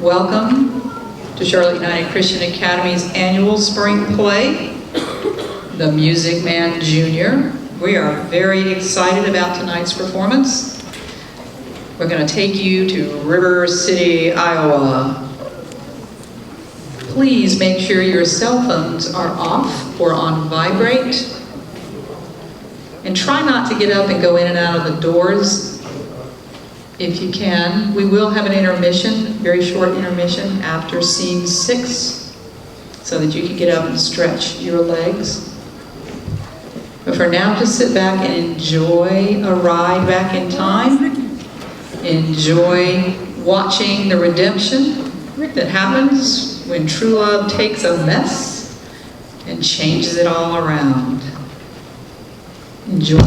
Welcome to Charlotte United Christian Academy's annual spring play, The Music Man Jr. We are very excited about tonight's performance. We're going to take you to River City, Iowa. Please make sure your cell phones are off or on vibrate. And try not to get up and go in and out of the doors if you can. We will have an intermission, very short intermission after scene 6, so that you can get up and stretch your legs. But for now, just sit back and enjoy a ride back in time. Enjoy watching the redemption that happens when true love takes a mess and changes it all around. Enjoy.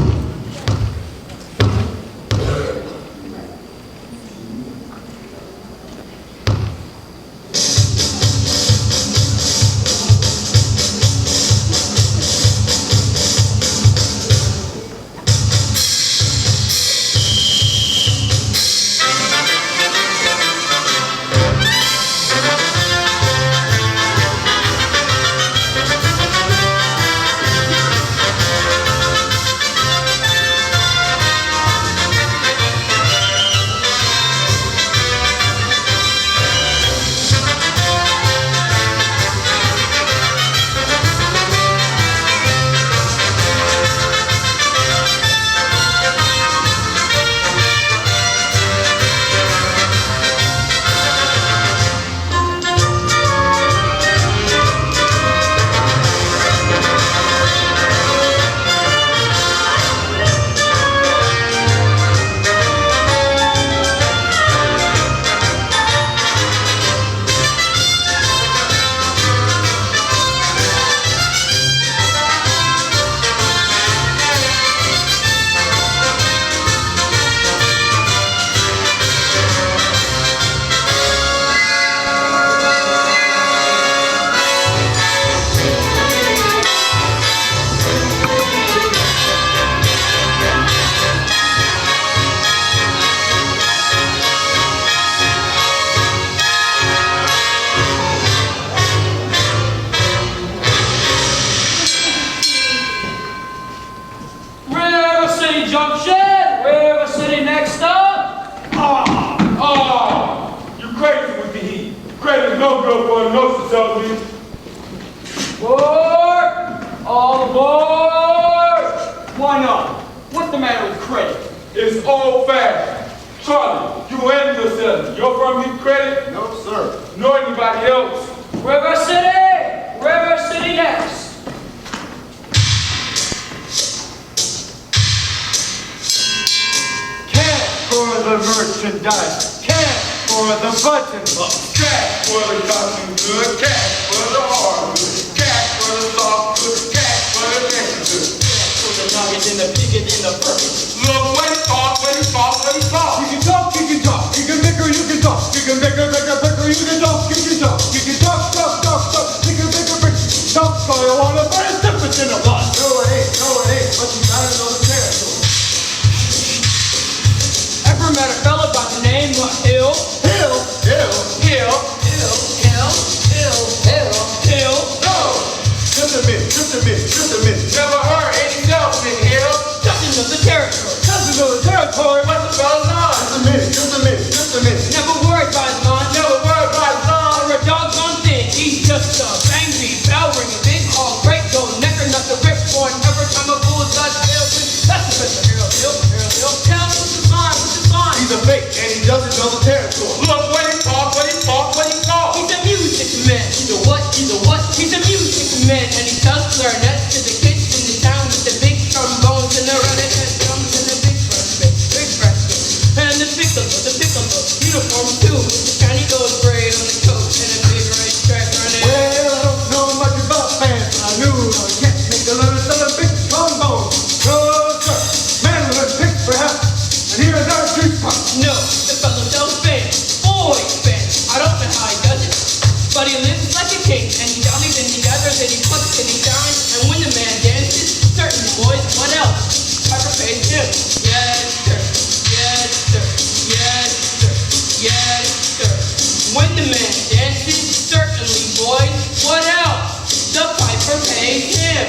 When the man dancing? Certainly, boys. What else? The piper pays him.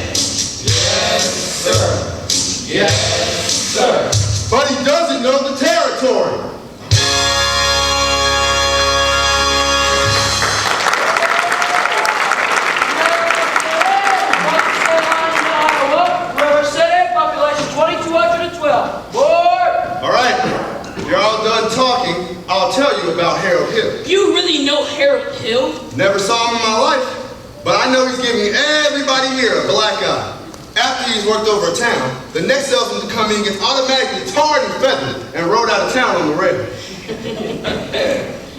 Yes, sir. Yes, sir. But he doesn't know the territory. Population 2,212. Board! All right, you're all done talking. I'll tell you about Harold Hill. You really know Harold Hill? Never saw him in my life, but I know he's giving everybody here a black eye. After he's worked over a town, the next salesman to come in gets automatically tarred and feathered and rode out of town on the rail.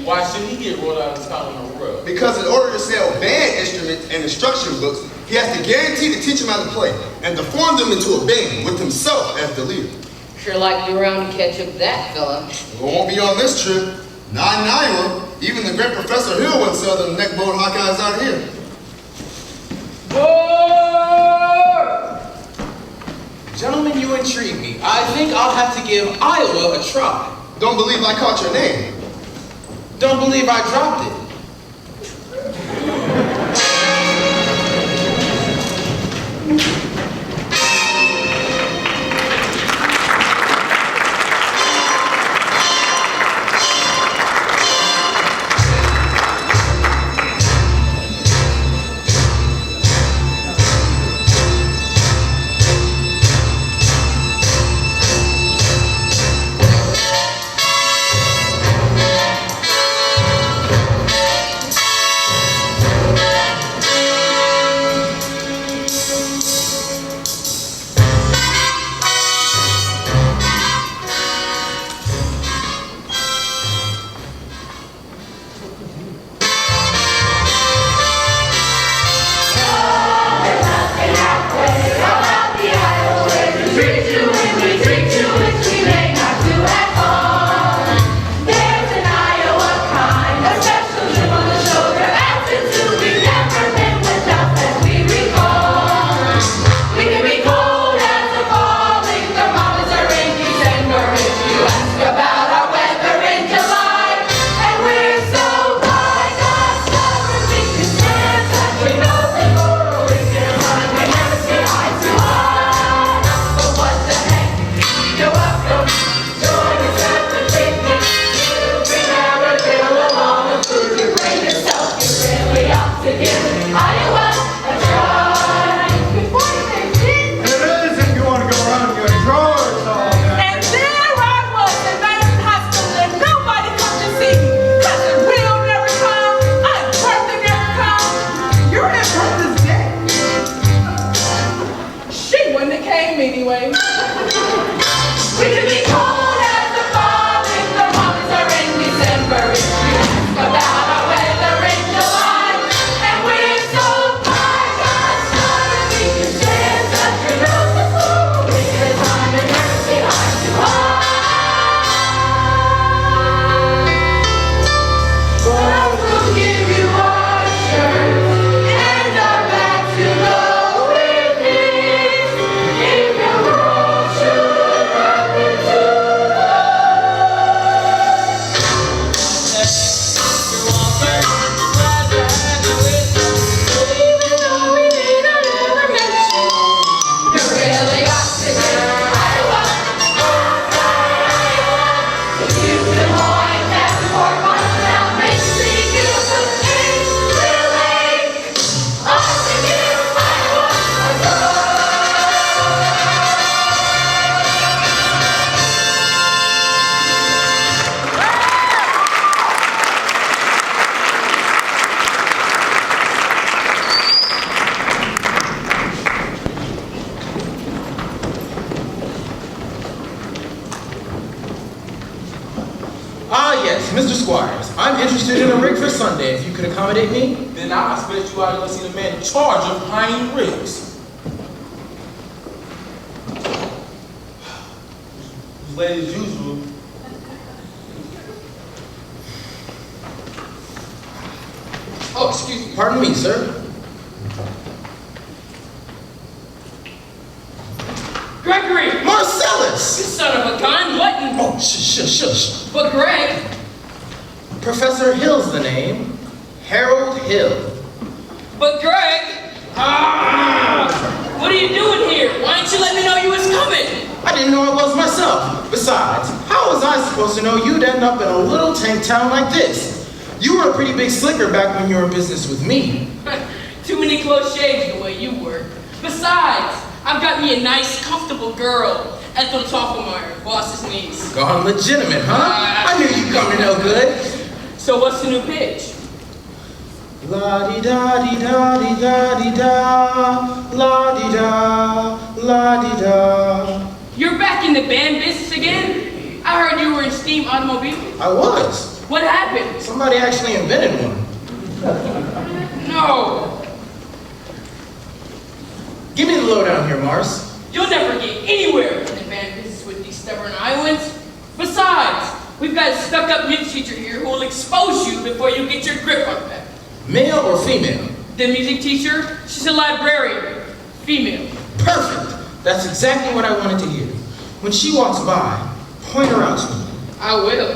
Why should he get rolled out of town on the rail? Because in order to sell band instruments and instruction books, he has to guarantee to teach them how to play and to form them into a band with himself as the leader. Sure likely around to catch up that fella. We won't be on this trip. Not in Iowa. Even the great Professor Hill wouldn't sell them neckbone Hawkeyes out here. Board! Gentlemen, you intrigue me. I think I'll have to give Iowa a try. Don't believe I caught your name. Don't believe I dropped it. Mr. Squires, I'm interested in a rig for Sunday. If you could accommodate me, then I expect you out to go see the man in charge of hiring rigs. Late as usual. Oh, excuse me. Pardon me, sir. Gregory! Marcellus! You son of a gun! What in... Oh, shush. But Greg... Professor Hill's the name. Harold Hill. But Greg, what are you doing here? Why didn't you let me know you was coming? I didn't know I was myself. Besides, how was I supposed to know you'd end up in a little tank town like this? You were a pretty big slicker back when you were in business with me. Too many close shaves the way you were. Besides, I've got me a nice, comfortable girl, Ethel Toffenmeyer, boss's niece. Gone legitimate, huh? I knew you'd come to no good. So what's the new pitch? La-di-da-di-da-di-da-di-da, la-di-da, la-di-da. You're back in the band business again? I heard you were in steam automobiles. I was. What happened? Somebody actually invented one. No. Give me the lowdown here, Mars. You'll never get anywhere in the band business with these stubborn Iowans. Besides, we've got a stuck-up music teacher here who will expose you before you get your grip on that. Male or female? The music teacher, she's a librarian. Female. Perfect. That's exactly what I wanted to hear. When she walks by, point her out to me. I will.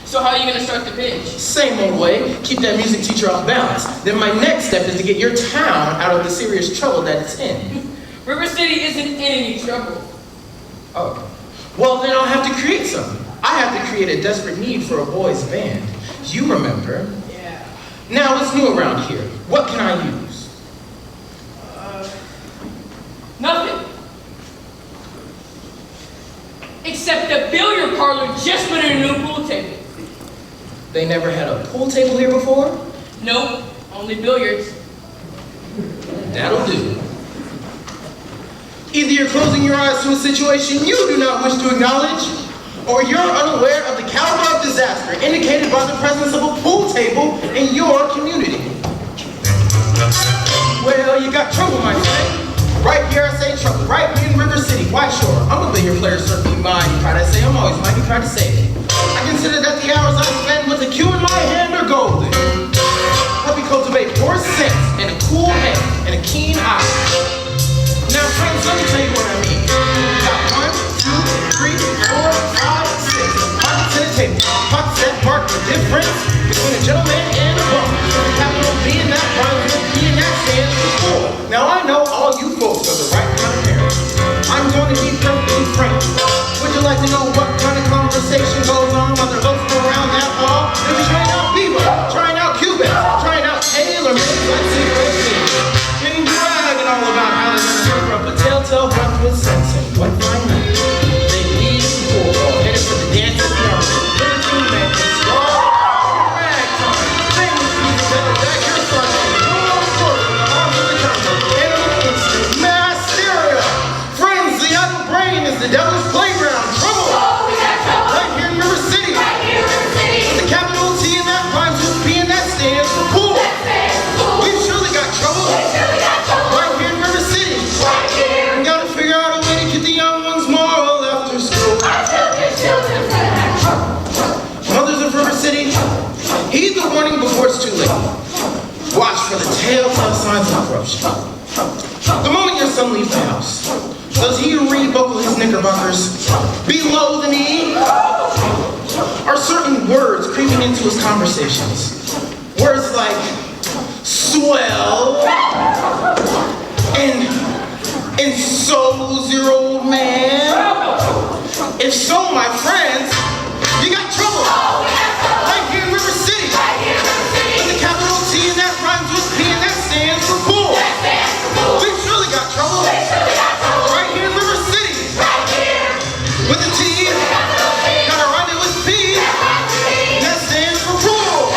So how are you going to start the pitch? Same old way, keep that music teacher off balance. Then my next step is to get your town out of the serious trouble that it's in. River City isn't in any trouble. Oh. Well, then I'll have to create something. I have to create a desperate need for a boys' band. You remember. Yeah. Now, what's new around here? What can I use? Nothing. Except the billiard parlor just put in a new pool table. They never had a pool table here before? Nope, only billiards. That'll do. Either you're closing your eyes to a situation you do not wish to acknowledge, or you're unaware of the caliber of disaster indicated by the presence of a pool table in your community. Well, you got trouble, my friend. Right here I say trouble, right here in River City, White Shore. I'm a billiard player, certainly mighty proud to say. I'm always mighty proud to say it. I consider that the hours I spend with a cue in my hand are golden. Help me cultivate more sense and a cool head and a keen eye. Now, friends, let me tell you what I mean. Got 1, 2, 3, 4, 5, 6 pockets in a table. Pockets that mark the difference between a gentleman and a bum. Capital B in that rhymes with P and that stands for four. Now, I know all you folks are the right kind of parents. I'm going to be perfectly frank. Would you like to know what kind of conversation goes on while they're loafing around that hall? They'll be trying out Beaver, trying out Cuban, trying out Taylor, let's see what it is. Getting bragging all about how they're going to serve up a telltale breath with sense. And what fine night. They leave the pool hall, headed for the dance at the army. Libertine men, ragtime, famous music that are back your son. No more story from the arms of the jungle. And an instant mass stereo. Friends, the idle brain is the devil's playground. Trouble! Right here in River City. With the capital T and that rhymes with P and that stands for pool. We've surely got trouble. Right here in River City. We gotta figure out a way to get the young ones moral after school. Mothers of River City, heed the warning before it's too late. Watch for the telltale signs of corruption. The moment your son leaves the house, does he rebuckle his knickerbockers below the knee? Are certain words creeping into his conversations? Words like swell and so's your old man? If so, my friends, you got trouble. Right here in River City. With the capital T and that rhymes with P and that stands for pool. We've surely got trouble. Right here in River City. With the T, gotta rhyme it with P. And that stands for pool.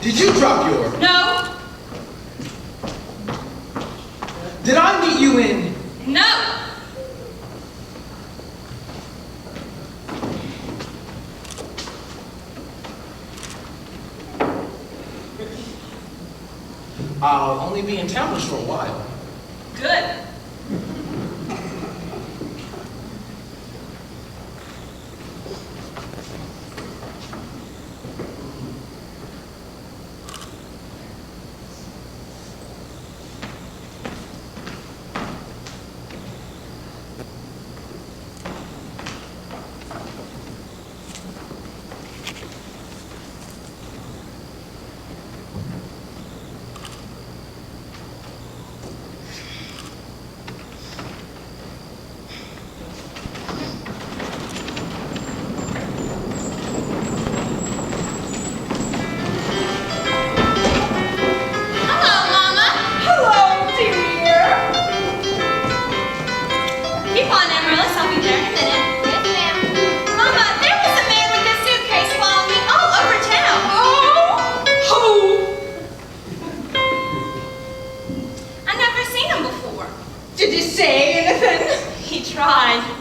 Did you drop your? No. Did I meet you in? No. I'll only be in town for a short while. Good.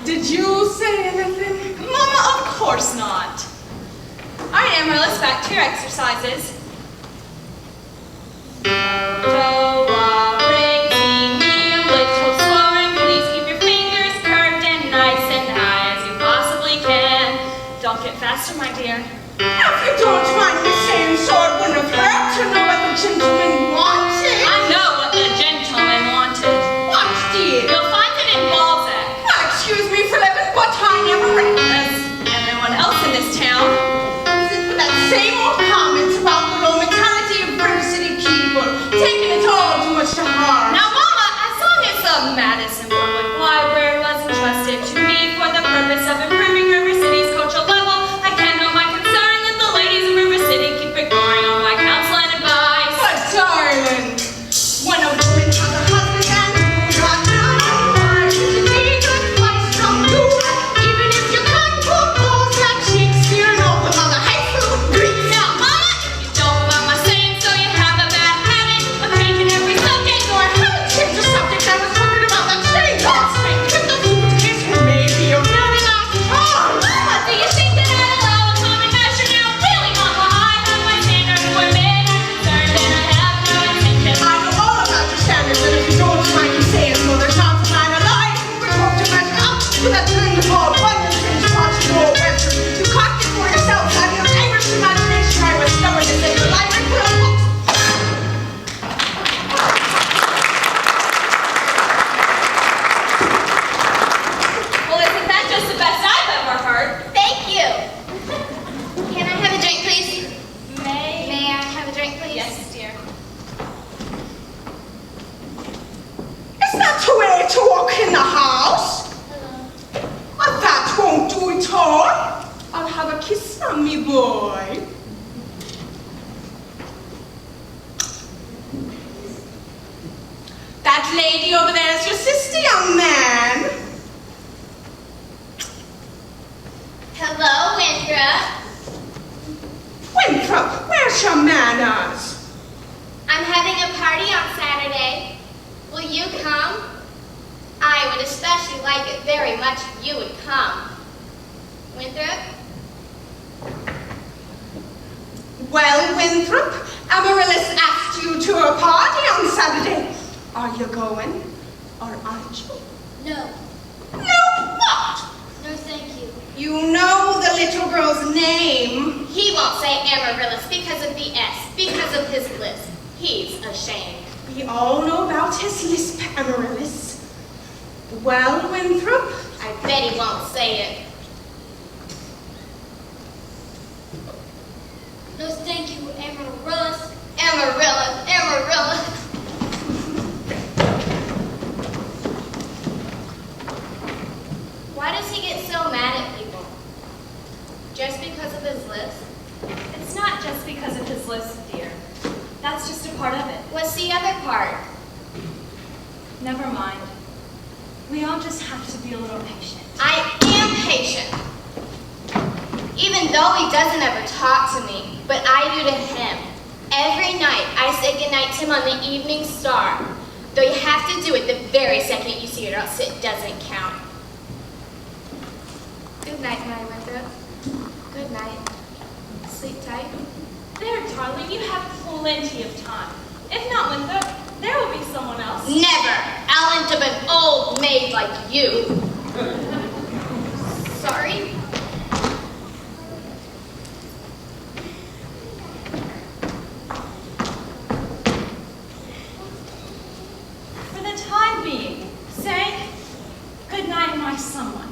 Did you say anything? Mama, of course not. All right, Amaryllis, back to your exercises. Don't get faster, my dear. If you don't mind me saying so, it wouldn't have hurt to know what the gentleman wanted. I know what the gentleman wanted. What did? You'll find it in Balzac. Well, excuse me for living, but I never read As everyone else in this town. that same old comments about the low mentality of River City people, taking it all too much to heart. Now, Mama, as long as the Madison Public Library was entrusted to me for the purpose of improving River City's cultural level, I can't help my concern that the ladies of River City keep ignoring all my counsel and advice. But darling, when a woman has a husband and got none, why should you need advice from you? Even if you can't propose like Shakespeare and all the other high school Greeks. Now, Mama, if you don't love my saying so, you have a bad habit of changing every subject or Haven't changed the subject. I was talking about that same prospect. Get the suitcase and maybe a very last time. Mama, do you think that I'd allow a common measure now? Really, Mama, I have my standards where men are concerned and I have no intention. I know all about your standards, and if you don't mind me saying so, there's not a line of life we're told to measure up to that thing called one and change parts of your western. You cocked it for yourself, out of your Irish imagination. I was stubborn to say your life and put up. Well, isn't that just the best I've ever heard? Thank you. Can I have a drink, please? May I have a drink, please? Yes, dear. Is that the way to walk in the house? Well, that won't do it all. I'll have a kiss from me, boy. That lady over there is your sister, young man. Hello, Winthrop. Winthrop, where's your manners? I'm having a party on Saturday. Will you come? I would especially like it very much if you would come. Winthrop? Well, Winthrop, Amaryllis asked you to a party on Saturday. Are you going, or aren't you? No. No, what? No, thank you. You know the little girl's name. He won't say Amaryllis because of the S, because of his lisp. He's ashamed. We all know about his lisp, Amaryllis. Well, Winthrop, I bet he won't say it. No, thank you, Amaryllis. Amaryllis, Amaryllis. Why does he get so mad at people? Just because of his lisp? It's not just because of his lisp, dear. That's just a part of it. What's the other part? Never mind. We all just have to be a little patient. I am patient. Even though he doesn't ever talk to me, but I do to him. Every night, I say goodnight to him on the evening star. Though you have to do it the very second you see it, or else it doesn't count. Good night, my Winthrop. Good night. Sleep tight. There, darling, you have plenty of time. If not Winthrop, there will be someone else. Never! I'll end up an old maid like you. Sorry? For the time being, say good night, my someone.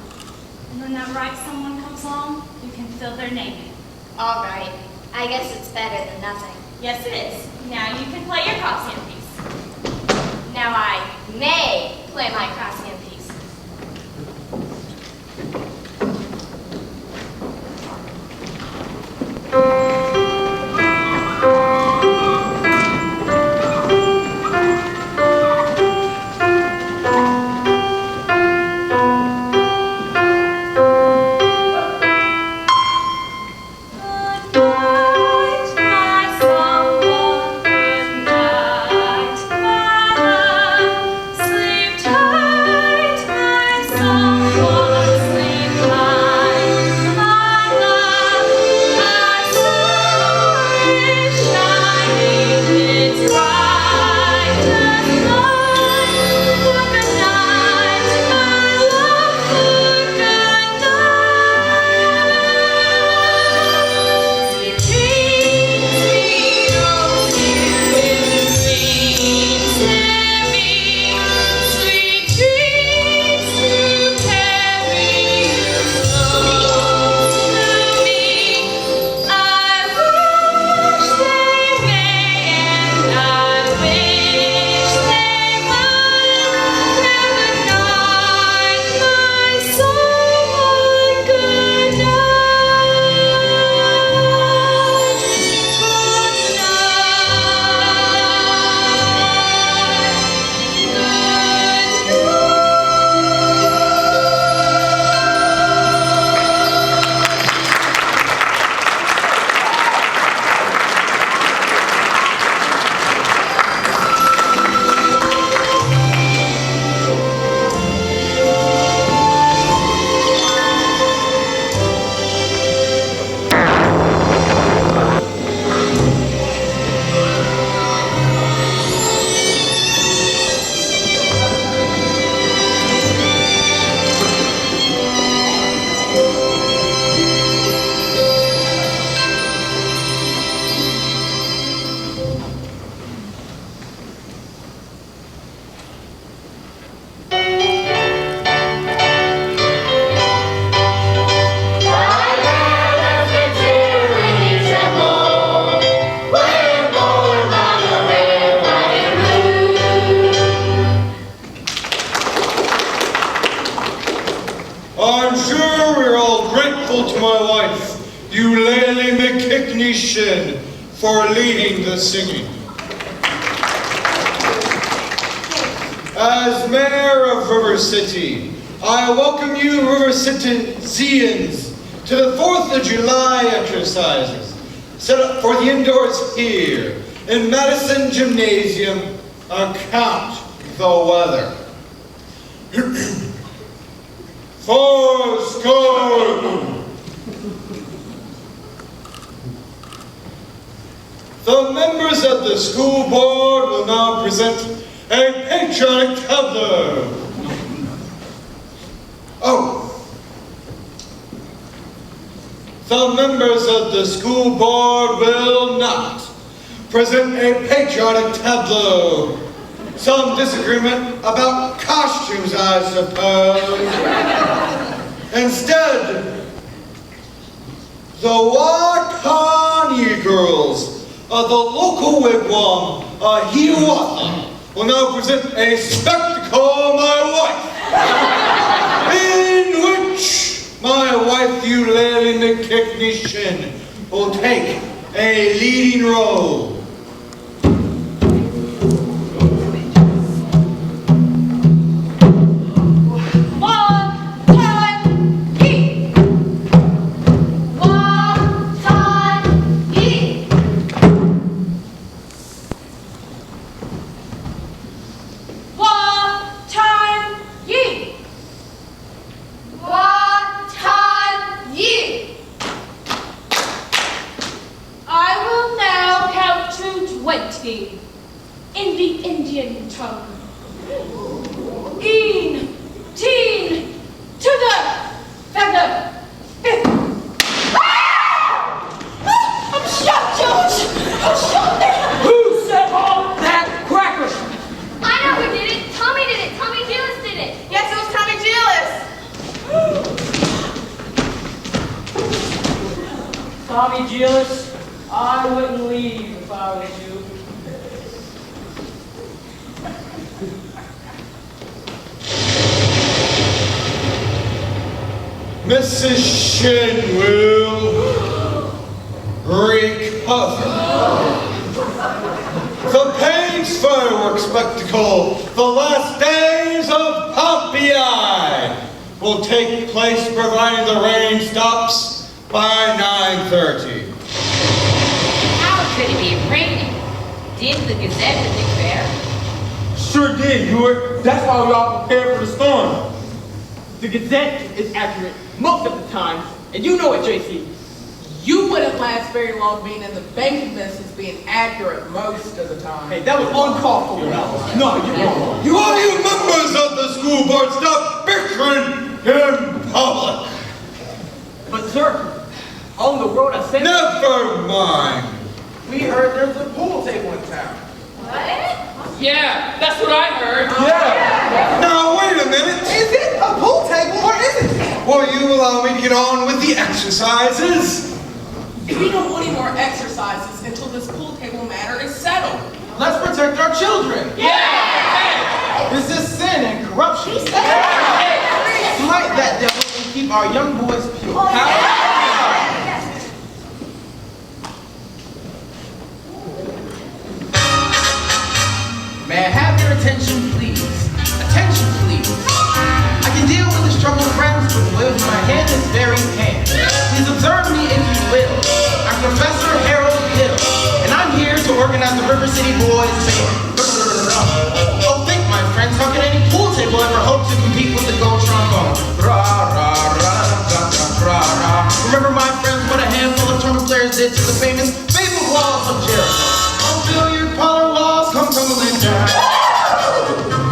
And when that right someone comes along, you can fill their name in. All right. I guess it's better than nothing. Yes, it is. Now you can play your crosshand piece. Now I may play my crosshand piece. I'm sure we're all grateful to my wife, Eulalie McKickney, for leading the singing. As mayor of River City, I welcome you River Citizens to the 4th of July exercises set up for the indoors here in Madison Gymnasium. Account the weather. Fourscore. The members of the school board will now present a patriotic tableau. The members of the school board will not present a patriotic tableau. Some disagreement about costumes, I suppose. Instead, the Wakani girls of the local wigwam of Hiawatha will now present a spectacle, my wife, in which my wife, Eulalie McKickney, will take a leading role. tea in the Indian tongue. Een, teen, to the feather, fifth. I'm shot, George! I'm shot there! Who said all that cracker? I know who did it. Tommy did it. Tommy Gillis did it. Yes, it was Tommy Gillis. Tommy Gillis, I wouldn't leave if I was you. Mrs. Shinwill recover. The Page fireworks spectacle, the last days of Pompeii, will take place providing the rain stops by 9:30. How could it be raining? Didn't the Gazette declare? Sure did, Hewitt. That's why we all prepared for the storm. The Gazette is accurate most of the time, and you know it, JC. You wouldn't last very long being in the banking business being accurate most of the time. Hey, that was uncalled for. No, you're wrong. You all you members of the school board stop bickering in public. But sir, on the road I sent Never mind. We heard there's a pool table in town. Yeah, that's what I heard. Now wait a minute. Is it a pool table or isn't it? Will you allow me to get on with the exercises? We don't want any more exercises until this pool table matter is settled. Let's protect our children. Yeah! This is sin and corruption. Smite that devil and keep our young boys pure. May I have your attention, please? Attention, please. I can deal with this troubled friends with with my hand is very hand. Please observe me if you will. I'm Professor Harold Hill, and I'm here to organize the River City Boys Band. Oh, think, my friends, how can any pool table ever hope to compete with the gold trombone? Remember, my friends, what a handful of trumpet players did to the famous fabled walls of Jericho. Oh, billiard parlor walls come tumbling down.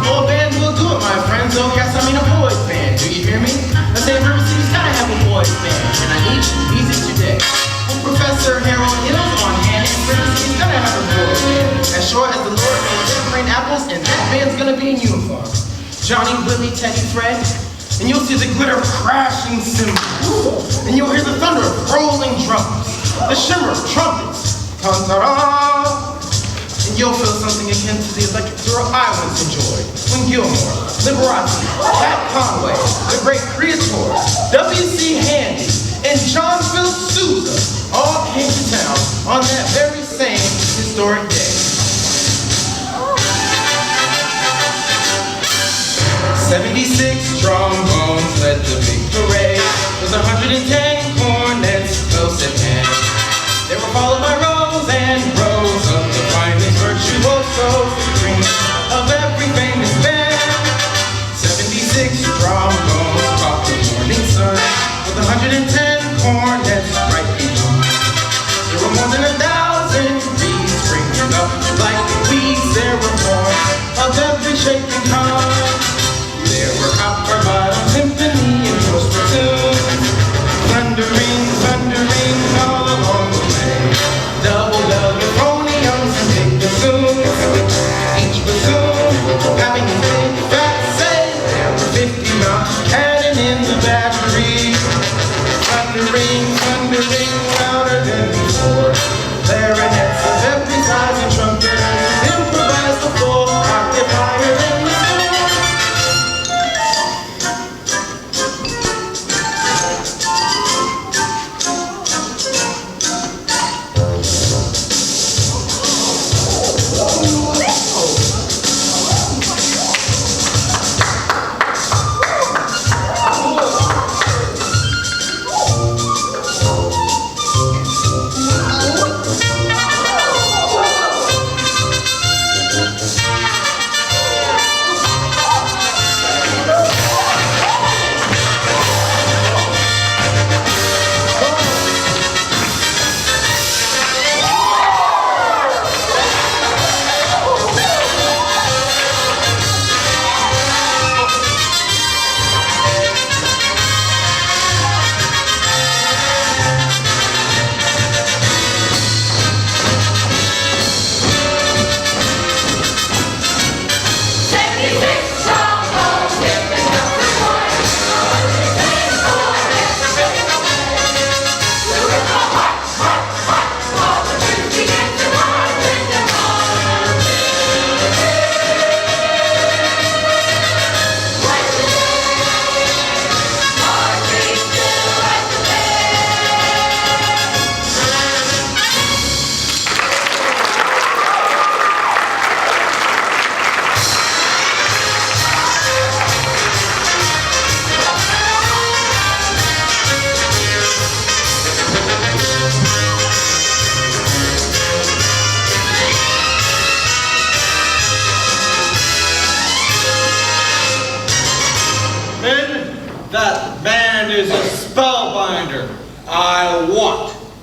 Oh, band will do it, my friends. Oh, yes, I mean a boys band. Do you hear me? I say River City's gotta have a boys band, and I need you easy today. Oh, Professor Harold Hill's on hand, and River City's gotta have a boys band. As sure as the Lord made rain apples, and that band's gonna be in uniform. Johnny, Willie, Teddy, Fred, and you'll see the glitter of crashing cymbals, and you'll hear the thunder of rolling drums, the shimmer of trumpets, ta-ta-da. And you'll feel something akin to the electric thrill I once enjoyed when Gilmore, Liberace, Pat Conway, the great creators, W.C. Handy, and John Phil Sousa all came to town on that very same historic day. 76 trombones led the big parade, with 110 cornets close at hand. They were followed by rows and rows of the finest virtuosos, the cream of every famous band. 76 trombones caught the morning sun, with 110 cornets right behind. There were more than 1,000 reeds springing up like weeds. There were horns of every shape and kind. There were copper bottom symphony and most platoons, thundering, thundering all along the way. Double euphoniums and big bassoons, each bassoon having a big fat say. There were 50 mountain cannon in the battery, thundering, thundering louder than before. Clarinets of every size and trumpeters improvised the full octave higher than the sky.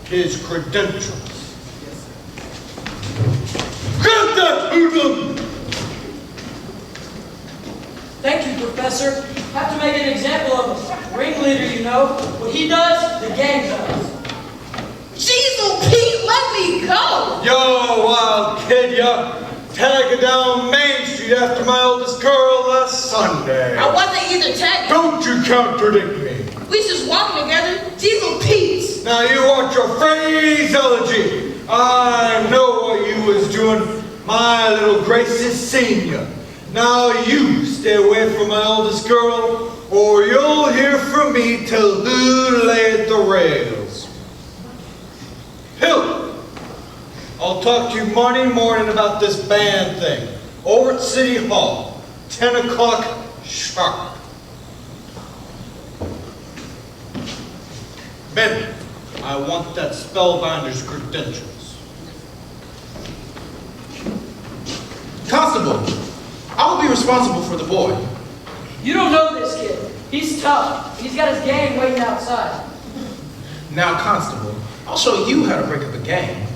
his credentials. Grab that hoodlum! Thank you, Professor. Have to make an example of him. Ringleader, you know. What he does, the gang does. Jeez, Pete, let me go! Yo, wild kid, ya. Tagging down Main Street after my oldest girl last Sunday. I wasn't either tagging. Don't you contradict me. We just walking together. Jeez, Pete. Now you watch your phraseology. I know what you was doing. My little Grace is senior. Now you stay away from my oldest girl, or you'll hear from me till who laid the rails. Hill, I'll talk to you Monday morning about this band thing. Over at City Hall, 10 o'clock sharp. Ben, I want that spellbinder's credentials. Constable, I will be responsible for the boy. You don't know this kid. He's tough. He's got his gang waiting outside. Now, Constable, I'll show you how to break up a gang.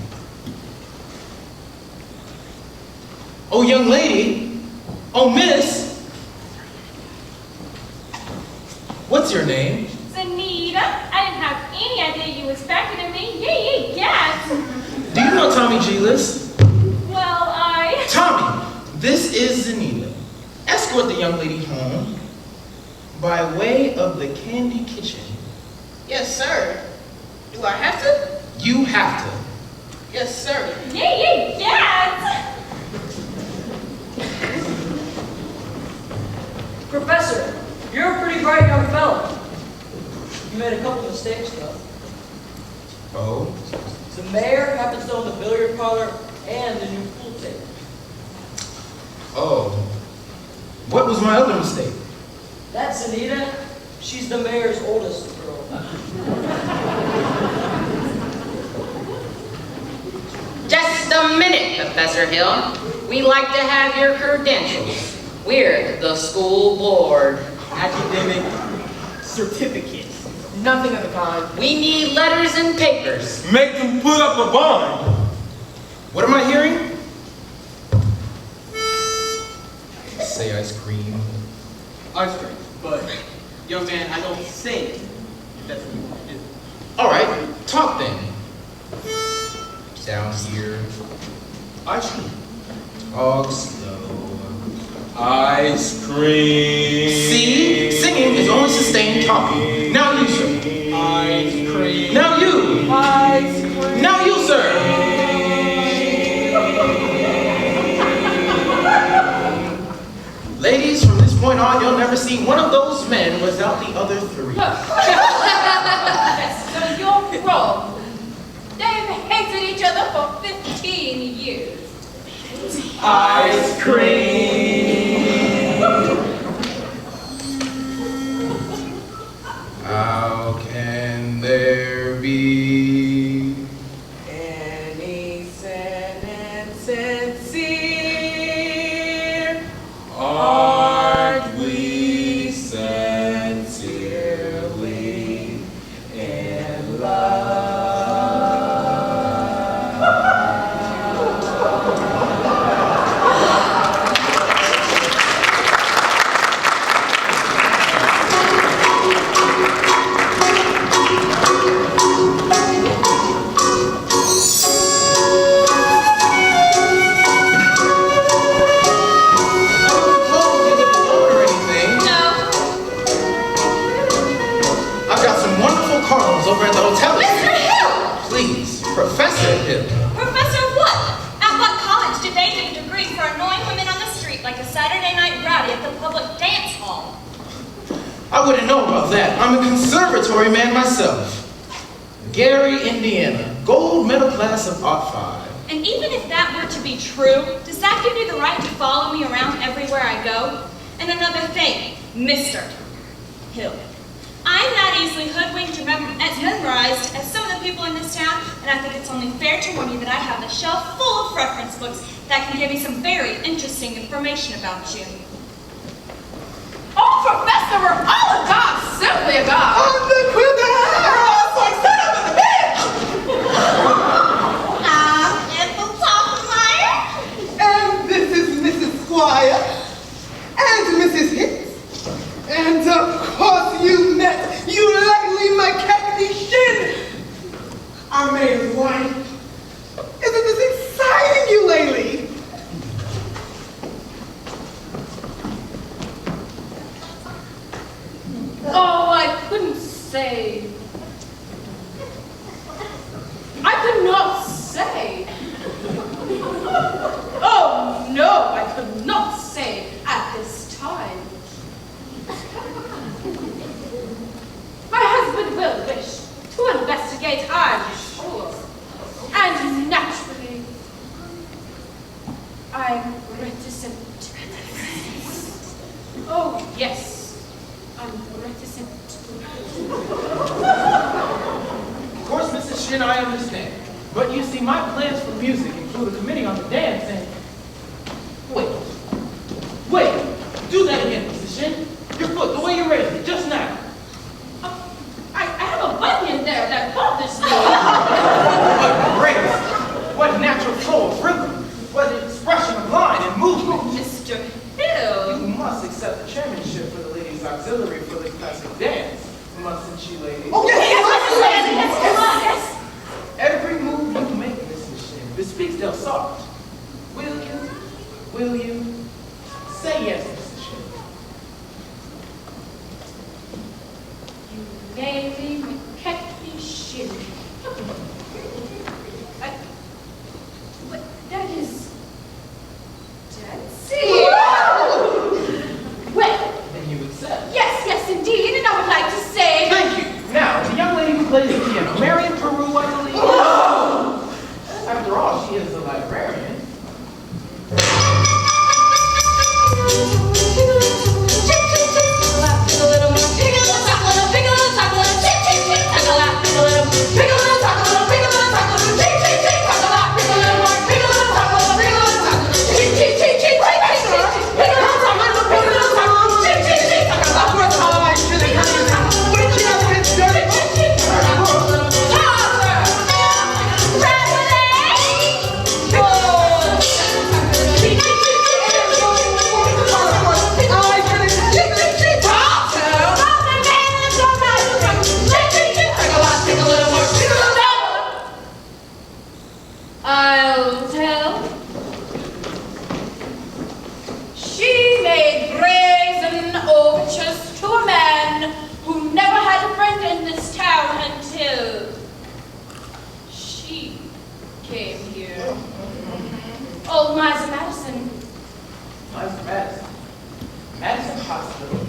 Oh, young lady. Oh, miss. What's your name? Zanita, I didn't have any idea you was beckoning me. Yay, yes. Do you know Tommy G-List? Well, Tommy, this is Zanita. Escort the young lady home by way of the candy kitchen. Yes, sir. Do I have to? You have to. Yes, sir. Yay, yes. Professor, you're a pretty bright young fella. You made a couple mistakes, though. Oh? The mayor happens to own the billiard parlor and the new pool table. Oh. What was my other mistake? That's Anita. She's the mayor's oldest girl. Just a minute, Professor Hill. We like to have your credentials. We're the school board. Academic certificates. Nothing of the kind. We need letters and papers. Make them put up a bond. What am I hearing? Say ice cream. Ice cream. But, young man, I don't think that's what you want to do. All right, talk then. Down here. Ice cream. Talk slow. Ice cream. See? Singing is only sustained talking. Now you, sir. Ice cream. Now you. Ice cream. Now you, sir. Ladies, from this point on, you'll never see one of those men without the other three. So you're wrong. They've hated each other for 15 years. Ice cream. How can there be Any sentence sincere? Aren't we sincerely in love? over at the hotel. Mr. Hill! Please, Professor Hill. Professor what? At what college did they get a degree for annoying women on the street like a Saturday night rowdy at the public dance hall? I wouldn't know about that. I'm a conservatory man myself. Gary, Indiana, gold medal class of Art 5. And even if that were to be true, does that give you the right to follow me around everywhere I go? And another thing, Mr. Hill. I'm not easily hoodwinked or memorized as some of the people in this town, and I think it's only fair to warn you that I have a shelf full of reference books that can give you some very interesting information about you. Oh, Professor, we're all a god, simply a god. I'm the quitter! We're all like, sit up in the bench! I'm reticent. Oh, yes. I'm reticent. Of course, Mrs. Shin, I understand. But you see, my plans for music include a committee on the dance and... Wait. Do that again, Mrs. Shin. Your foot, the way you raised it, just now. I have a button in there that bothers me. What grace! What natural flow of rhythm! What expression of line and movement! Mr. Hill. You must accept the chairmanship for the ladies' auxiliary for the classic dance, mustn't you, ladies? Oh, yes. Every move you make, Mrs. Shin, bespeaks Del Sart. Will you? Say yes, Mrs. Shin. You Lady McKechnie Shin. That is dancing. Well, And you accept. yes, indeed, and I would like to say. Thank you. Now, the young lady who plays the piano, Marion Peru, I believe. After all, she is a librarian. I'll tell. She made brazen overtures to a man who never had a friend in this town until she came here. Old Miser Madison. Madison. Madison Hospital.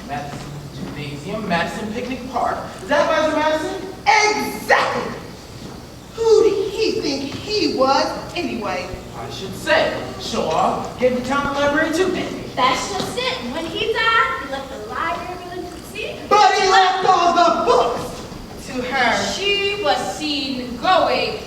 Madison Gymnasium. Madison Picnic Park. Is that Miser Madison? Exactly. Who did he think he was, anyway? I should say. Show off. Gave the town the library too, didn't he? That's just it. When he died, he left the library to see. But he left all the books to her. She was seen going